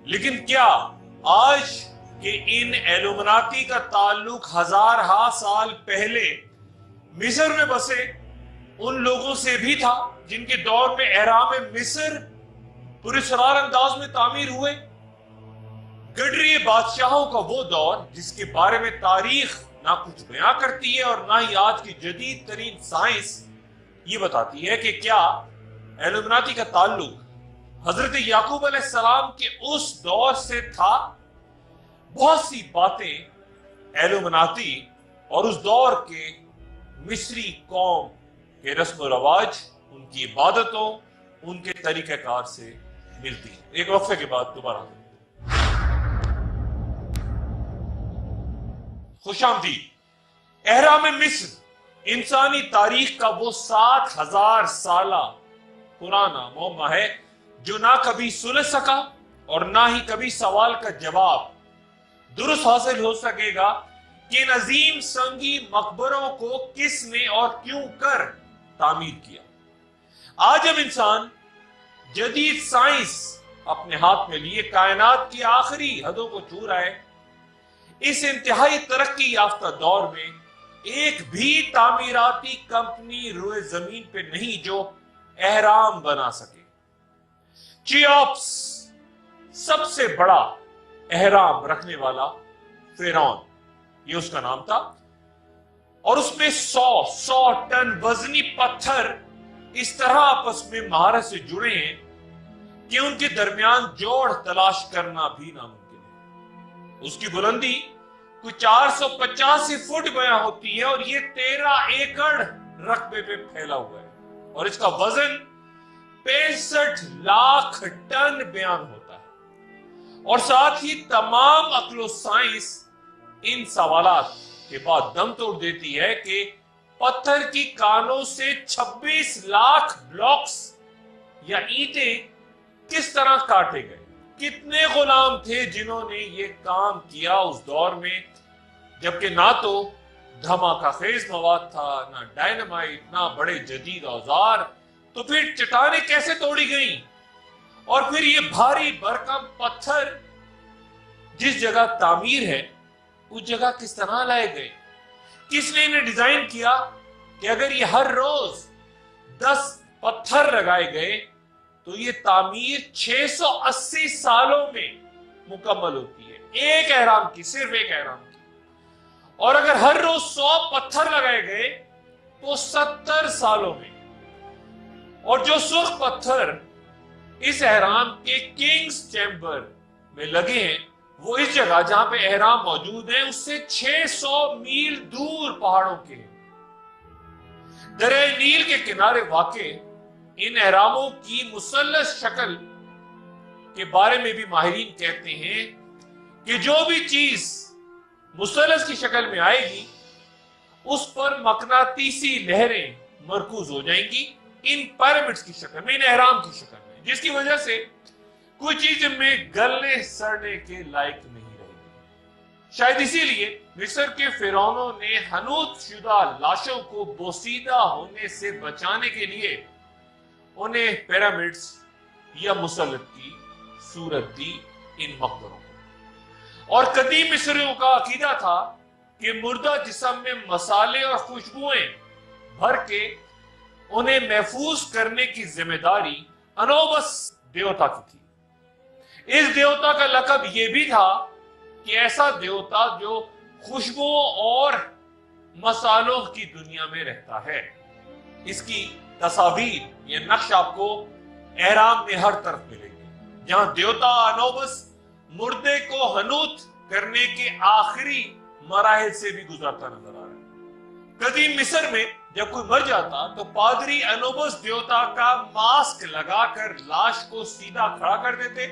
لیکن کیا آج کہ ان ایلومناتی کا تعلق ہزارہا سال پہلے مصر میں بسے ان لوگوں سے بھی تھا جن کے دور میں اہرام مصر پراسرار انداز میں تعمیر ہوئے؟ گڈری بادشاہوں کا وہ دور جس کے بارے میں تاریخ نہ کچھ بیان کرتی ہے اور نہ ہی آج کی جدید ترین سائنس یہ بتاتی ہے کہ کیا ایلومناتی کا تعلق حضرت یعقوب علیہ السلام کے اس دور سے تھا؟ بہت سی باتیں ایلومناتی اور اس دور کے مصری قوم کے رسم و رواج، ان کی عبادتوں، ان کے طریقہ کار سے ملتی ہیں۔ ایک وقفے کے بعد دوبارہ خوش آمدید۔ اہرام مصر انسانی تاریخ کا وہ 7,000 سالہ پرانا معمہ ہے جو نہ کبھی سلجھ سکا اور نہ ہی کبھی سوال کا جواب درست حاصل ہو سکے گا کہ ان عظیم سنگی مقبروں کو کس نے اور کیوں کر تعمیر کیا۔ آج جب انسان جدید سائنس اپنے ہاتھ میں لیے کائنات کی آخری حدوں کو چھو رہا ہے، اس انتہائی ترقی یافتہ دور میں ایک بھی تعمیراتی کمپنی روئے زمین پہ نہیں جو اہرام بنا سکے۔ چیوپس سب سے بڑا اہرام رکھنے والا فرعون، یہ اس کا نام تھا، اور اس میں 100 ٹن وزنی پتھر اس طرح آپس میں مہارت سے جڑے ہیں کہ ان کے درمیان جوڑ تلاش کرنا بھی ناممکن ہے۔ اس کی بلندی کچھ 485 فٹ بیان ہوتی ہے اور یہ 13 ایکڑ رقبے پہ پھیلا ہوا ہے، اور اس کا وزن 65 لاکھ ٹن بیان ہوتا ہے۔ اور ساتھ ہی تمام عقل و سائنس ان سوالات کے بعد دم توڑ دیتی ہے کہ پتھر کی کانوں سے 26 لاکھ بلاکس یا اینٹیں کس طرح کاٹے گئے؟ کتنے غلام تھے جنہوں نے یہ کام کیا اس دور میں، جبکہ نہ تو دھماکہ خیز مواد تھا، نہ ڈائنامائٹ، نہ بڑے جدید اوزار، تو پھر چٹانیں کیسے توڑی گئیں؟ اور پھر یہ بھاری بھرکم پتھر جس جگہ تعمیر ہے اس جگہ کس طرح لائے گئے؟ کس نے انہیں ڈیزائن کیا کہ اگر یہ ہر روز 10 پتھر لگائے گئے تو یہ تعمیر 680 سالوں میں مکمل ہوتی ہے، ایک اہرام کی، صرف ایک اہرام کی۔ اور اگر ہر روز 100 پتھر لگائے گئے تو 70 سالوں میں۔ اور جو سرخ پتھر اس اہرام کے کنگز چیمبر میں لگے ہیں وہ اس جگہ جہاں پہ اہرام موجود ہے اس سے 600 میل دور پہاڑوں کے ہیں۔ دریائے نیل کے کنارے واقع ان اہراموں کی مثلث شکل کے بارے میں بھی ماہرین کہتے ہیں کہ جو بھی چیز مثلث کی شکل میں آئے گی اس پر مقناطیسی لہریں مرکوز ہو جائیں گی ان پیرامڈز کی شکل میں، ان اہرام کی شکل میں، جس کی وجہ سے کوئی چیز میں گلنے سڑنے کے لائق نہیں رہے گی۔ شاید اسی لیے مصر کے فرعونوں نے حنوط شدہ لاشوں کو بوسیدہ ہونے سے بچانے کے لیے انہیں پیرامڈز یا مثلث کی صورت دی ان مقبروں کو۔ اور قدیم مصریوں کا عقیدہ تھا کہ مردہ جسم میں مسالے اور خوشبوئیں بھر کے انہیں محفوظ کرنے کی ذمہ داری انوبس دیوتا کی تھی۔ اس دیوتا کا لقب یہ بھی تھا کہ ایسا دیوتا جو خوشبوؤں اور مسالوں کی دنیا میں رہتا ہے۔ اس کی تصاویر یہ نقش آپ کو اہرام میں ہر طرف ملے گی، جہاں دیوتا انوبس مردے کو حنوط کرنے کے آخری مراحل سے بھی گزرتا نظر آ رہا ہے۔ قدیم مصر میں جب کوئی مر جاتا تو پادری انوبس دیوتا کا ماسک لگا کر لاش کو سیدھا کھڑا کر دیتے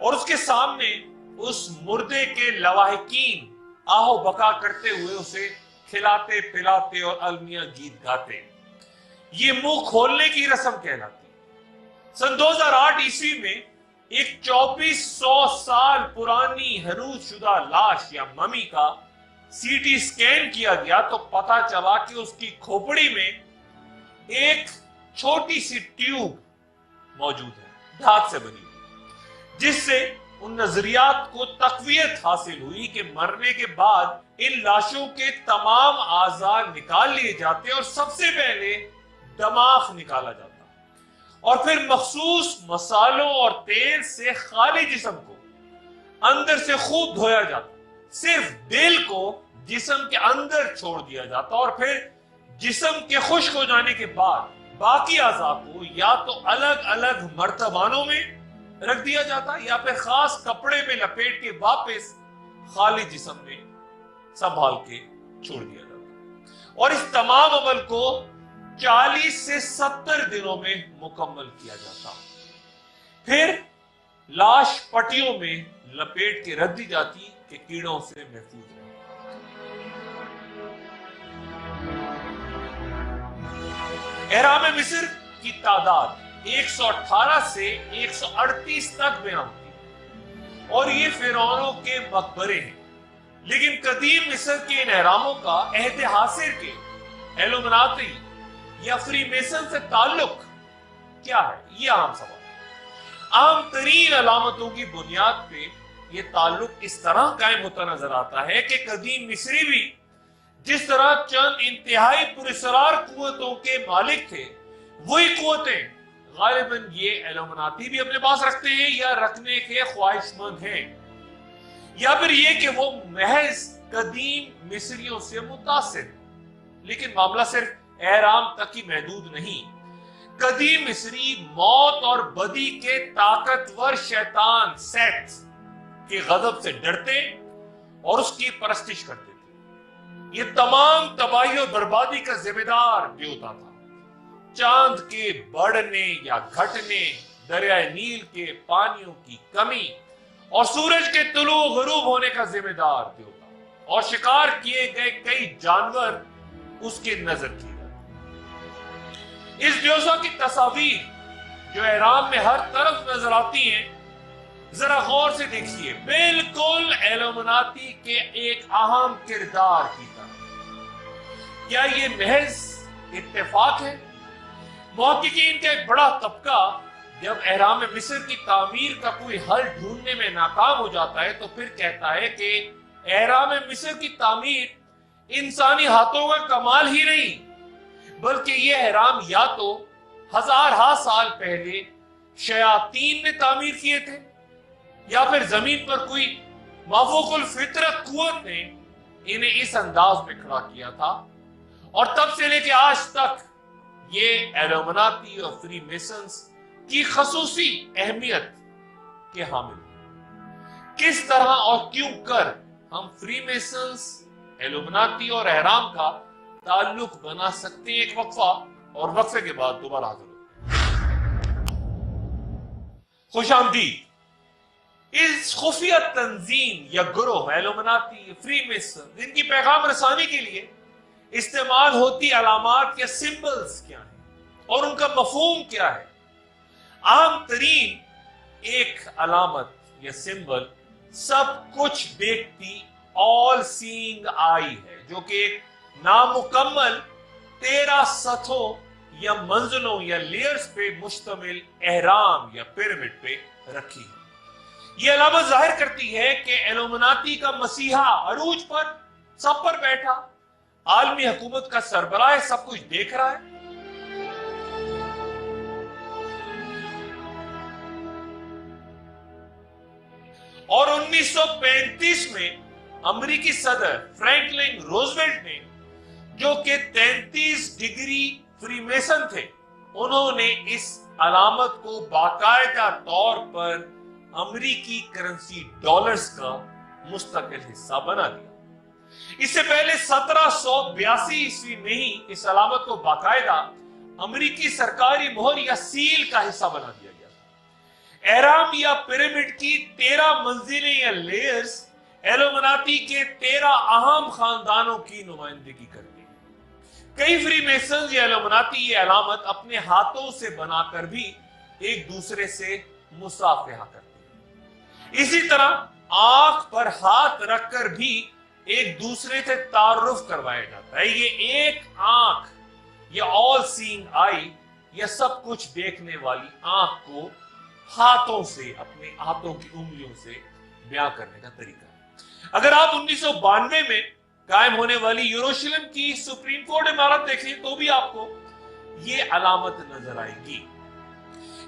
اور اس کے سامنے اس مردے کے لواحقین آہو بکا کرتے ہوئے اسے کھلاتے پلاتے اور المیہ گیت گاتے۔ یہ منہ کھولنے کی رسم کہلاتی۔ سن 2008 عیسوی میں ایک 2400 سال پرانی حنوط شدہ لاش یا ممی کا سی ٹی سکین کیا گیا تو پتا چلا کہ اس کی کھوپڑی میں ایک چھوٹی سی ٹیوب موجود ہے، دھات سے بنی، جس سے ان نظریات کو تقویت حاصل ہوئی کہ مرنے کے بعد ان لاشوں کے تمام اعضاء نکال لیے جاتے اور سب سے پہلے دماغ نکالا جاتا اور پھر مخصوص مصالوں اور تیل سے خالی جسم کو اندر سے خوب دھویا جاتا، صرف دل کو جسم کے اندر چھوڑ دیا جاتا اور پھر جسم کے خشک ہو جانے کے بعد باقی اعضاء کو یا تو الگ الگ مرتبانوں میں رکھ دیا جاتا یا پھر خاص کپڑے میں لپیٹ کے واپس خالی جسم میں سنبھال کے چھوڑ دیا جاتا اور اس تمام عمل کو 40 سے 70 دنوں میں مکمل کیا جاتا، پھر لاش پٹیوں میں لپیٹ کے رکھ دی جاتی کہ کیڑوں سے محفوظ رہے۔ احرام مصر کی تعداد 118 سے 138 تک بیان ہوتی اور یہ فرعونوں کے مقبرے ہیں، لیکن قدیم مصر کے ان احراموں کا عہد حاضر کے ایلومناتی یا فری میسن سے تعلق کیا ہے؟ یہ عام سوال۔ عام ترین علامتوں کی بنیاد پہ یہ تعلق اس طرح قائم ہوتا نظر آتا ہے کہ قدیم مصری بھی جس طرح چند انتہائی پراسرار قوتوں کے مالک تھے، وہی قوتیں غالباً یہ ایلومناتی بھی اپنے پاس رکھتے ہیں یا رکھنے کے خواہش مند ہیں، یا پھر یہ کہ وہ محض قدیم مصریوں سے متاثر ہیں۔ لیکن معاملہ صرف احرام تک ہی محدود نہیں۔ قدیم مصری موت اور بدی کے طاقتور شیطان سیت کے غضب سے ڈرتے اور اس کی پرستش کرتے تھے۔ یہ تمام تباہی اور بربادی کا ذمہ دار بھی ہوتا تھا۔ چاند کے بڑھنے یا گھٹنے، دریائے نیل کے پانیوں کی کمی اور سورج کے طلوع غروب ہونے کا ذمہ دار بھی ہوتا، اور شکار کیے گئے کئی جانور اس کے نظر کیے جاتے۔ اس ڈیوزا کی تصاویر جو احرام میں ہر طرف نظر آتی ہیں، ذرا غور سے دیکھیے، بالکل ایلومناتی کے ایک اہم کردار کی طرح۔ کیا یہ محض اتفاق ہے؟ محققین کا ایک بڑا طبقہ جب احرام مصر کی تعمیر کا کوئی حل ڈھونڈنے میں ناکام ہو جاتا ہے تو پھر کہتا ہے کہ احرام مصر کی تعمیر انسانی ہاتھوں کا کمال ہی نہیں، بلکہ یہ احرام یا تو ہزارہا سال پہلے شیاطین نے تعمیر کیے تھے یا پھر زمین پر کوئی مافوق الفطرت قوت نے انہیں اس انداز میں کھڑا کیا تھا، اور تب سے لے کے آج تک یہ ایلومناتی اور فری میسنز کی خصوصی اہمیت کے حامل۔ کس طرح اور کیوں کر ہم فری میسنز، ایلومناتی اور احرام کا تعلق بنا سکتے ہیں؟ ایک وقفہ، اور وقفے کے بعد دوبارہ حاضر ہوتے ہیں۔ خوش آمدید۔ اس خفیہ تنظیم یا گروہ ایلومناتی، فری میسن، ان کی پیغام رسانی کے لیے استعمال ہوتی علامات یا سمبلز کیا ہیں اور ان کا مفہوم کیا ہے؟ عام ترین ایک علامت یا سمبل سب کچھ دیکھتی آل سینگ آئی ہے، جو کہ ایک نامکمل 13 سطحوں یا منزلوں یا لیئرز پہ مشتمل اہرام یا پیرامڈ پہ رکھی ہے۔ یہ علامت ظاہر کرتی ہے کہ ایلومناتی کا مسیحا عروج پر، سب پر بیٹھا، عالمی حکومت کا سربراہ سب کچھ دیکھ رہا ہے۔ اور 1935 میں امریکی صدر فرینکلن روزویلٹ نے، جو کہ 33 ڈگری فری میسن تھے، انہوں نے اس علامت کو باقاعدہ طور پر امریکی کرنسی ڈالرز کا مستقل حصہ بنا دیا۔ اس سے پہلے 1782 عیسوی میں ہی اس علامت کو باقاعدہ امریکی سرکاری مہر یا سیل کا حصہ بنا دیا گیا تھا۔ اہرام یا پیرامڈ کی 13 منزلیں یا لیئرز ایلومناتی کے 13 اہم خاندانوں کی نمائندگی کرتے ہیں۔ کئی فری میسنز یا ایلومناتی یہ علامت اپنے ہاتھوں سے بنا کر بھی ایک دوسرے سے مصافحہ کرتے ہیں۔ اسی طرح آنکھ پر ہاتھ رکھ کر بھی ایک دوسرے سے تعارف کروایا جاتا ہے۔ یہ ایک آنکھ یا آل سینگ آئی یا سب کچھ دیکھنے والی آنکھ کو ہاتھوں سے، اپنے ہاتھوں کی انگلیوں سے بیان کرنے کا طریقہ ہے۔ اگر آپ 1992 میں قائم ہونے والی یروشلم کی سپریم کورٹ عمارت دیکھیں تو بھی آپ کو یہ علامت نظر آئے گی۔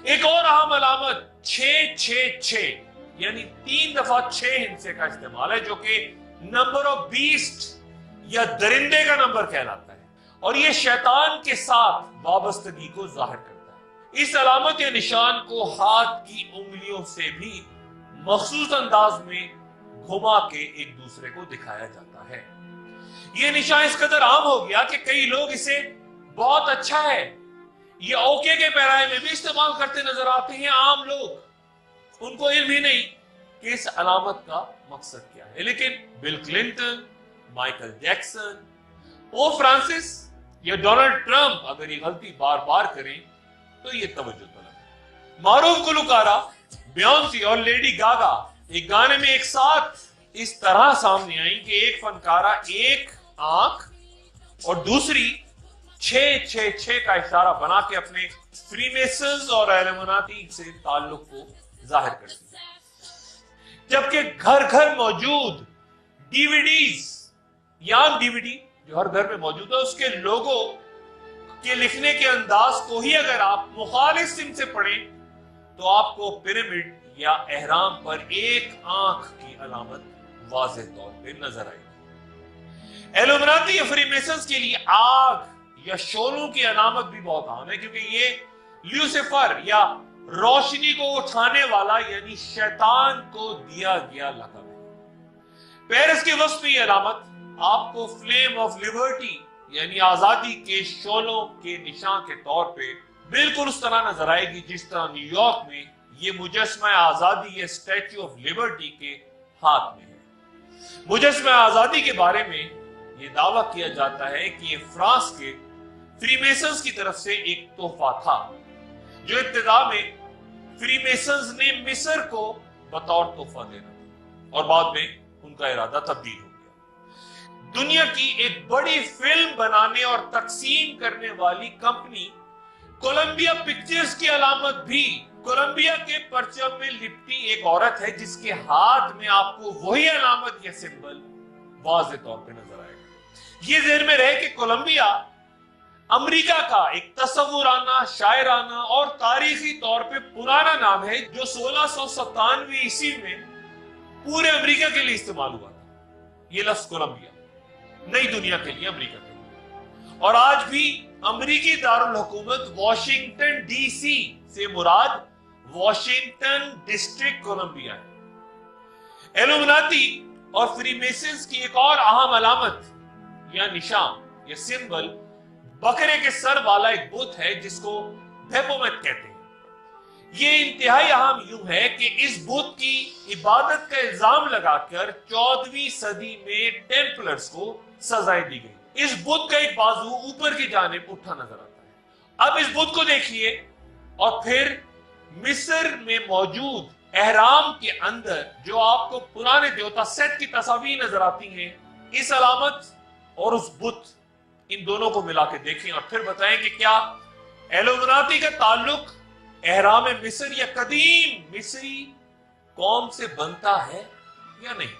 ایک اور اہم علامت 666 یعنی 3 دفعہ 6 ہندسے کا استعمال ہے، جو کہ نمبر آف بیسٹ یا درندے کا نمبر کہلاتا ہے، اور یہ شیطان کے ساتھ وابستگی کو ظاہر کرتا ہے۔ اس علامت یا نشان کو ہاتھ کی انگلیوں سے بھی مخصوص انداز میں گھما کے ایک دوسرے کو دکھایا جاتا ہے۔ یہ نشان اس قدر عام ہو گیا کہ کئی لوگ اسے بہت اچھا ہے، یہ اوکے کے پیرائے میں بھی استعمال کرتے نظر آتے ہیں۔ عام لوگ، ان کو علم ہی نہیں کہ اس علامت کا مقصد کیا ہے، لیکن Bill Clinton, Michael Jackson, Pope Francis یا ڈونلڈ ٹرمپ اگر یہ غلطی بار بار کریں تو یہ توجہ طلب ہے۔ معروف گلوکارہ بیونسی اور لیڈی گاگا ایک گانے میں ایک ساتھ اس طرح سامنے آئیں کہ ایک فنکارہ ایک آنکھ اور دوسری 666 کا اشارہ بنا کے اپنے فری میسنز اور ایلومناتی سے تعلق کو ظاہر کرتی ہے، جبکہ گھر گھر موجود ڈی وی ڈیز یا ڈی وی ڈی جو ہر گھر میں موجود ہے، اس کے لوگو کے لکھنے کے انداز کو ہی اگر آپ مخالف سمت سے پڑھیں تو آپ کو پیرامڈ یا اہرام پر ایک آنکھ کی علامت واضح طور پہ نظر آئے گی۔ ایلومناتی یا فری میسنز کے لیے آگ یا شعلوں کی علامت بھی بہت عام ہے، کیونکہ یہ لیوسیفر یا روشنی کو اٹھانے والا یعنی شیطان کو دیا گیا لقب ہے۔ پیرس کے وسط میں یہ علامت آپ کو فلیم آف لیبرٹی یعنی آزادی کے شعلوں کے نشان کے طور پہ بالکل اس طرح نظر آئے گی جس طرح نیو یارک میں یہ مجسمہ آزادی یا اسٹیچو آف لیبرٹی کے ہاتھ میں ہے۔ مجسمہ آزادی کے بارے میں یہ دعویٰ کیا جاتا ہے کہ یہ فرانس کے فری میسنز کی طرف سے ایک تحفہ تھا، جو ابتدا میں فری میسنز نے مصر کو بطور تحفہ دینا اور بعد میں ان کا ارادہ تبدیل ہو گیا۔ دنیا کی ایک بڑی فلم بنانے اور تقسیم کرنے والی کمپنی کولمبیا پکچرز کی علامت بھی کولمبیا کے پرچم میں لپٹی ایک عورت ہے، جس کے ہاتھ میں آپ کو وہی علامت یا سمبل واضح طور پہ نظر آئے گا۔ یہ ذہن میں رہے کہ کولمبیا امریکہ کا ایک تصورانہ، شاعرانہ اور تاریخی طور پہ پرانا نام ہے، جو 1697 عیسوی میں پورے امریکہ کے لیے استعمال ہوا تھا۔ یہ لفظ کولمبیا نئی دنیا کے لیے امریکہ کے لیے، اور آج بھی امریکی دارالحکومت واشنگٹن ڈی سی سے مراد واشنگٹن ڈسٹرکٹ کولمبیا ہے۔ ایلومناتی اور فری میسنز کی ایک اور اہم علامت یا نشان یا سمبل بکرے کے سر والا ایک بت ہے، جس کو بھیپومت کہتے ہیں۔ یہ انتہائی اہم یوں ہے کہ اس بت کی عبادت کا الزام لگا کر 14ویں صدی میں ٹیمپلرز کو سزائیں دی گئی۔ اس بت کا ایک بازو اوپر کی جانب اٹھا نظر آتا ہے۔ اب اس بت کو دیکھیے اور پھر مصر میں موجود احرام کے اندر جو آپ کو پرانے دیوتا سیت کی تصاویر نظر آتی ہیں، اس علامت اور اس بت، ان دونوں کو ملا کے دیکھیں اور پھر بتائیں کہ کیا ایلومناتی کا تعلق احرام مصر یا قدیم مصری قوم سے بنتا ہے یا نہیں۔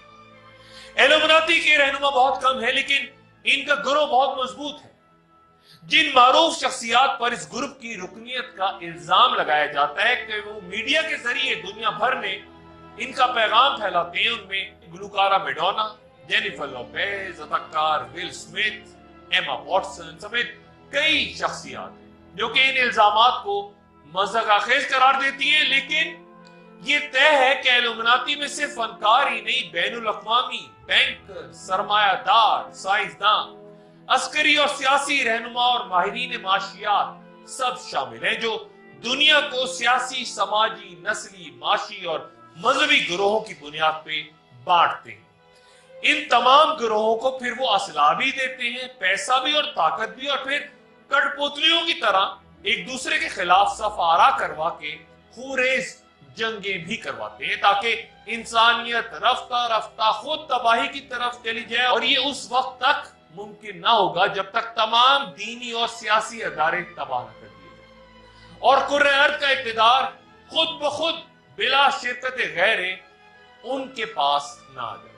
ایلومناتی کے رہنما بہت کم ہے، لیکن ان کا گروہ بہت مضبوط ہے۔ جن معروف شخصیات پر اس گروپ کی رکنیت کا الزام لگایا جاتا ہے کہ وہ میڈیا کے ذریعے دنیا بھر میں ان کا پیغام پھیلاتے ہیں، ان میں گلوکارہ میڈونا، جینیفر لوپیز، اداکار ول اسمتھ، ایما واٹسن سمیت کئی شخصیات ہیں جو کہ ان الزامات کو مذاق آمیز قرار دیتی ہیں، لیکن یہ طے ہے کہ ایلومناتی میں صرف فنکار ہی نہیں، بین الاقوامی بینکر، سرمایہ دار، سائنسداں، عسکری اور سیاسی رہنما اور ماہرین معاشیات سب شامل ہیں، جو دنیا کو سیاسی، سماجی، نسلی، معاشی اور مذہبی گروہوں کی بنیاد پہ بانٹتے ہیں۔ ان تمام گروہوں کو پھر وہ اسلحہ بھی دیتے ہیں، پیسہ بھی اور طاقت بھی، اور پھر کٹ پتلیوں کی طرح ایک دوسرے کے خلاف صف آرا کروا کے خوریز جنگیں بھی کرواتے ہیں، تاکہ انسانیت رفتہ رفتہ خود تباہی کی طرف چلی جائے، اور یہ اس وقت تک ممکن نہ ہوگا جب تک تمام دینی اور سیاسی ادارے تباہ نہ کر دیے جائیں اور کرۂ ارض کا اقتدار خود بخود بلا شرکت غیر ان کے پاس نہ آ جائے۔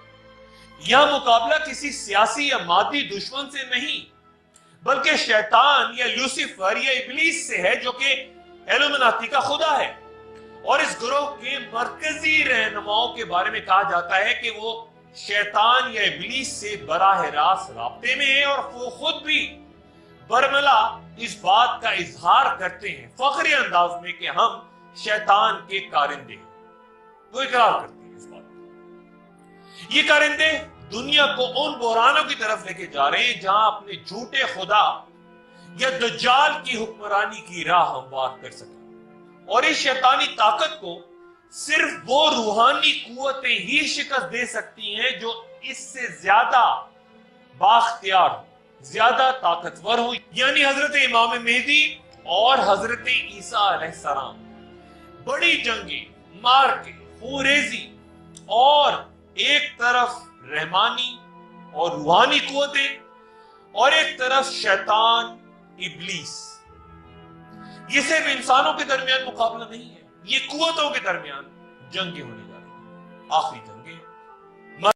یہ مقابلہ کسی سیاسی یا مادی دشمن سے نہیں بلکہ شیطان یا لوسیفر یا ابلیس سے ہے، جو کہ ایلومناتی کا خدا ہے، اور اس گروہ کے مرکزی رہنماؤں کے بارے میں کہا جاتا ہے کہ وہ شیطان یا ابلیس سے براہ راست رابطے میں ہیں، اور وہ خود بھی برملا اس بات کا اظہار کرتے ہیں فخری انداز میں کہ ہم شیطان کے کارندے ہیں۔ وہ اقرار کرتے ہیں اس بات کو۔ یہ کارندے دنیا کو ان بحرانوں کی طرف لے کے جا رہے ہیں جہاں اپنے جھوٹے خدا یا دجال کی حکمرانی کی راہ ہموار کر سکیں، اور اس شیطانی طاقت کو صرف وہ روحانی قوتیں ہی شکست دے سکتی ہیں جو اس سے زیادہ بااختیار ہو، زیادہ طاقتور ہو، یعنی حضرت امام مہدی اور حضرت عیسیٰ علیہ السلام۔ بڑی جنگیں، مارکے، خوریزی، اور ایک طرف رحمانی اور روحانی قوتیں اور ایک طرف شیطان ابلیس۔ یہ صرف انسانوں کے درمیان مقابلہ نہیں ہے، یہ قوتوں کے درمیان جنگیں ہونے جا رہی ہیں، آخری جنگیں۔